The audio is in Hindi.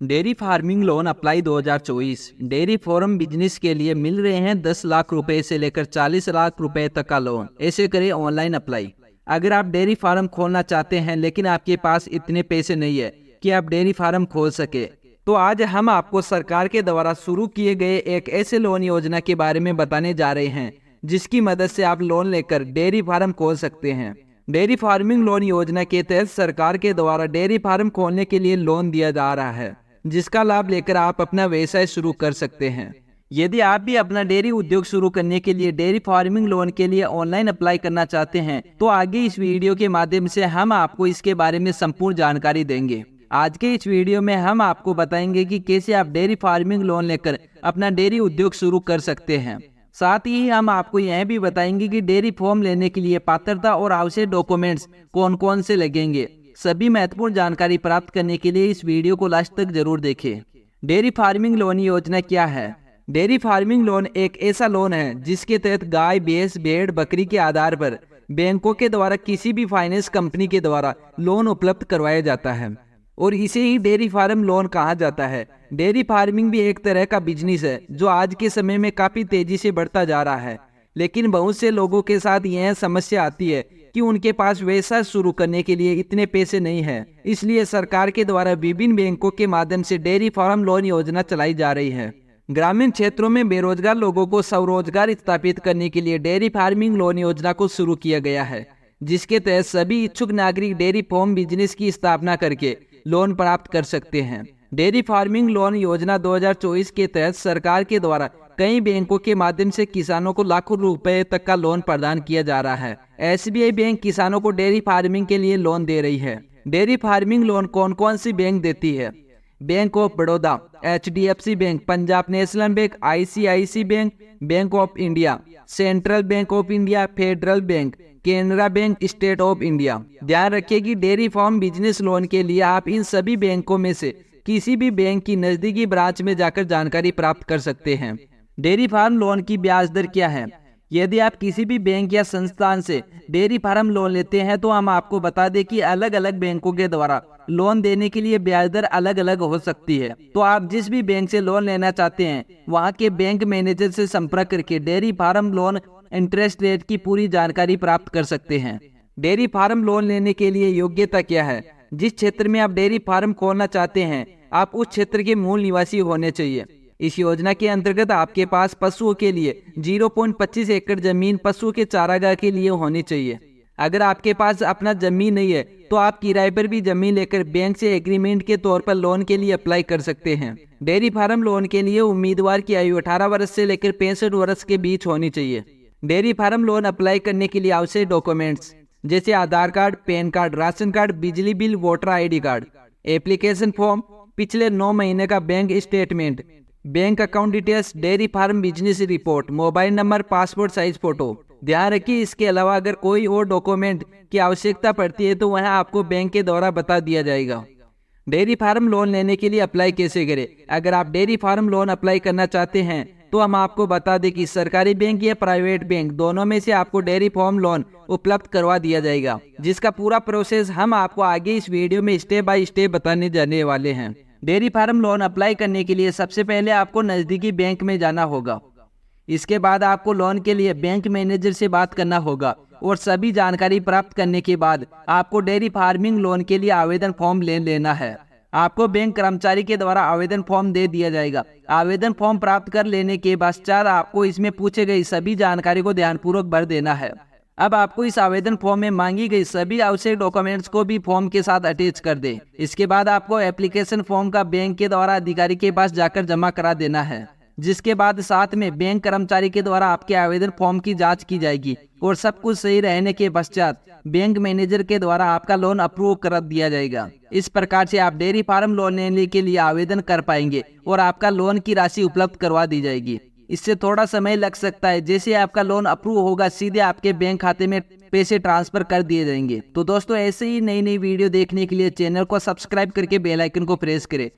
Dairy farming loan apply 2024। Dairy farm business के लिए मिल रहे हैं 10 लाख रुपए से लेकर 40 लाख रुपए तक का लोन। ऐसे करें ऑनलाइन अप्लाई। अगर आप डेयरी फार्म खोलना चाहते हैं लेकिन आपके पास इतने पैसे नहीं है कि आप डेयरी फार्म खोल सके, तो आज हम आपको सरकार के द्वारा शुरू किए गए एक ऐसे लोन योजना के बारे में बताने जा रहे हैं जिसकी मदद से आप लोन लेकर डेयरी फार्म खोल सकते हैं। डेयरी फार्मिंग लोन योजना के तहत सरकार के द्वारा डेयरी फार्म खोलने के लिए लोन दिया जा रहा है, जिसका लाभ लेकर आप अपना व्यवसाय शुरू कर सकते हैं। यदि आप भी अपना डेयरी उद्योग शुरू करने के लिए डेयरी फार्मिंग लोन के लिए ऑनलाइन अप्लाई करना चाहते हैं, तो आगे इस वीडियो के माध्यम से हम आपको इसके बारे में संपूर्ण जानकारी देंगे। आज के इस वीडियो में हम आपको बताएंगे कि कैसे आप डेयरी फार्मिंग लोन लेकर अपना डेयरी उद्योग शुरू कर सकते हैं। साथ ही हम आपको यह भी बताएंगे कि डेयरी फार्म लेने के लिए पात्रता और आवश्यक डॉक्यूमेंट्स कौन कौन से लगेंगे। सभी महत्वपूर्ण जानकारी प्राप्त करने के लिए इस वीडियो को लास्ट तक जरूर देखें। डेयरी फार्मिंग लोन योजना क्या है? डेयरी फार्मिंग लोन एक ऐसा लोन है जिसके तहत गाय, भैंस, भेड़, बकरी के आधार पर बैंकों के द्वारा किसी भी फाइनेंस कंपनी के द्वारा लोन उपलब्ध करवाया जाता है और इसे ही डेयरी फार्म लोन कहा जाता है। डेयरी फार्मिंग भी एक तरह का बिजनेस है जो आज के समय में काफी तेजी से बढ़ता जा रहा है, लेकिन बहुत से लोगों के साथ यह समस्या आती है कि उनके पास व्यवसाय शुरू करने के लिए इतने पैसे नहीं है। इसलिए सरकार के द्वारा विभिन्न बैंकों के माध्यम से डेयरी फार्म लोन योजना चलाई जा रही है। ग्रामीण क्षेत्रों में बेरोजगार लोगों को स्वरोजगार स्थापित करने के लिए डेयरी फार्मिंग लोन योजना को शुरू किया गया है, जिसके तहत सभी इच्छुक नागरिक डेयरी फार्म बिजनेस की स्थापना करके लोन प्राप्त कर सकते हैं। डेयरी फार्मिंग लोन योजना 2024 के तहत सरकार के द्वारा कई बैंकों के माध्यम से किसानों को लाखों रुपए तक का लोन प्रदान किया जा रहा है। SBI बैंक किसानों को डेयरी फार्मिंग के लिए लोन दे रही है। डेयरी फार्मिंग लोन कौन कौन सी बैंक देती है? Bank of Baroda, HDFC bank, Punjab national bank, ICICI bank, bank of India, central bank of India, federal bank, Canara bank, state of India. ध्यान रखिए कि डेयरी फार्म बिजनेस लोन के लिए आप इन सभी बैंकों में से किसी भी बैंक की नजदीकी ब्रांच में जाकर जानकारी प्राप्त कर सकते हैं। डेयरी फार्म लोन की ब्याज दर क्या है? यदि आप किसी भी बैंक या संस्थान से डेयरी फार्म लोन लेते हैं तो हम आपको बता दें कि अलग अलग बैंकों के द्वारा लोन देने के लिए ब्याज दर अलग अलग हो सकती है। तो आप जिस भी बैंक से लोन लेना चाहते हैं वहां के बैंक मैनेजर से संपर्क करके dairy farm loan interest rate की पूरी जानकारी प्राप्त कर सकते हैं। डेयरी फार्म लोन लेने के लिए योग्यता क्या है? जिस क्षेत्र में आप डेयरी फार्म खोलना चाहते हैं आप उस क्षेत्र के मूल निवासी होने चाहिए। इस योजना के अंतर्गत आपके पास पशुओं के लिए 0.25 एकड़ जमीन पशुओं के चारागाह के लिए होनी चाहिए। अगर आपके पास अपना जमीन नहीं है तो आप किराए पर भी जमीन लेकर बैंक से एग्रीमेंट के तौर पर लोन के लिए अप्लाई कर सकते हैं। डेयरी फार्म लोन के लिए उम्मीदवार की आयु 18 वर्ष से लेकर 65 वर्ष के बीच होनी चाहिए। डेयरी फार्म लोन अप्लाई करने के लिए आवश्यक डॉक्यूमेंट्स जैसे Aadhaar card, PAN card, ration card, बिजली bill, voter ID card, application form, पिछले 9 महीने का bank statement, bank account details, dairy farm business report, mobile number, passport size photo. ध्यान रखिए इसके अलावा अगर कोई और डॉक्यूमेंट की आवश्यकता पड़ती है तो वह आपको बैंक के द्वारा बता दिया जाएगा। डेयरी फार्म लोन लेने के लिए अप्लाई कैसे करें? अगर आप डेयरी फार्म लोन अप्लाई करना चाहते हैं तो हम आपको बता दें कि सरकारी बैंक या प्राइवेट बैंक दोनों में से आपको डेयरी फार्म लोन उपलब्ध करवा दिया जाएगा, जिसका पूरा प्रोसेस हम आपको आगे इस वीडियो में स्टेप बाय स्टेप बताने जाने वाले हैं। डेयरी फार्म लोन अप्लाई करने के लिए सबसे पहले आपको नजदीकी बैंक में जाना होगा। इसके बाद आपको लोन के लिए बैंक मैनेजर से बात करना होगा और सभी जानकारी प्राप्त करने के बाद आपको डेयरी फार्मिंग लोन के लिए आवेदन फॉर्म ले लेना है। आपको बैंक कर्मचारी के द्वारा आवेदन फॉर्म दे दिया जाएगा। आवेदन फॉर्म प्राप्त कर लेने के पश्चात आपको इसमें पूछे गई सभी जानकारी को ध्यानपूर्वक भर देना है। अब आपको इस आवेदन फॉर्म में मांगी गई सभी आवश्यक डॉक्यूमेंट्स को भी फॉर्म के साथ अटैच कर दें। इसके बाद आपको एप्लीकेशन फॉर्म का बैंक के द्वारा अधिकारी के पास जाकर जमा करा देना है, जिसके बाद साथ में बैंक कर्मचारी के द्वारा आपके आवेदन फॉर्म की जांच की जाएगी और सब कुछ सही रहने के पश्चात बैंक मैनेजर के द्वारा आपका लोन अप्रूव कर दिया जाएगा। इस प्रकार से आप डेयरी फार्म लोन लेने के लिए आवेदन कर पाएंगे और आपका लोन की राशि उपलब्ध करवा दी जाएगी। इससे थोड़ा समय लग सकता है। जैसे आपका लोन अप्रूव होगा सीधे आपके बैंक खाते में पैसे ट्रांसफर कर दिए जाएंगे। तो दोस्तों ऐसे ही नई नई वीडियो देखने के लिए चैनल को सब्सक्राइब करके बेल आइकन को प्रेस करें।